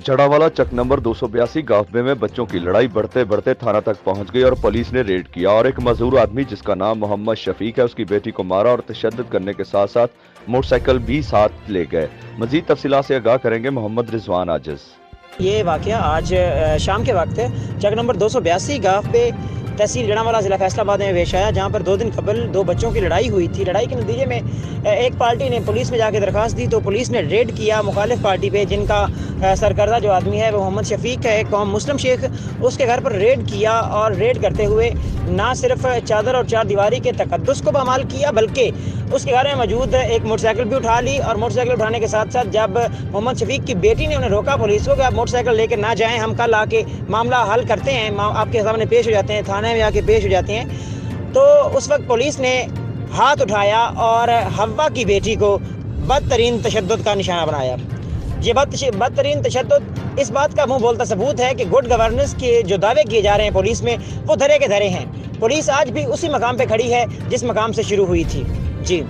जड़ावाला चक number 282 गाफबे में बच्चों की लड़ाई बढ़ते बढ़ते थाना तक पहुंच गई और पुलिस ने रेड किया और एक मजदूर आदमी जिसका नाम मोहम्मद शफीक है उसकी बेटी को मारा और तशद्दुद करने के साथ साथ मोटरसाइकिल भी साथ ले गए। मजीद तफसीलात से आगाह करेंगे मोहम्मद रिजवान आजिज। ये वाक़या आज शाम के वक्त चक नंबर 282 गाफबे तहसील जड़ावाला ज़िला फैसलाबाद में पेश आया, जहाँ पर 2 दिन कबल 2 बच्चों की लड़ाई हुई थी। लड़ाई के नतीजे में एक पार्टी ने पुलिस में जाकर दरख्वास्त दी तो पुलिस ने रेड किया मुखालिफ पार्टी पे, जिनका सरकर्दा जो आदमी है वो मोहम्मद शफीक है, कौम मुस्लिम शेख, उसके घर पर रेड किया और रेड करते हुए ना सिर्फ चादर और चार दीवारी के तकद्दुस को बमाल किया बल्कि उसके घर में मौजूद एक मोटरसाइकिल भी उठा ली। और मोटरसाइकिल उठाने के साथ साथ जब मोहम्मद शफीक की बेटी ने उन्हें रोका पुलिस को कि आप मोटरसाइकिल लेकर ना जाएं, हम कल आके मामला हल करते हैं, आपके सामने पेश हो जाते हैं, थाने में आके पेश हो जाते हैं, तो उस वक्त पुलिस ने हाथ उठाया और हव्वा की बेटी को बदतरीन तशद्दुद का निशाना बनाया। ये बदतरीन तशद्दुद इस बात का मुंह बोलता सबूत है कि गुड गवर्नेंस के जो दावे किए जा रहे हैं पुलिस में वो धरे के धरे हैं। पुलिस आज भी उसी मकाम पे खड़ी है जिस मकाम से शुरू हुई थी। जी।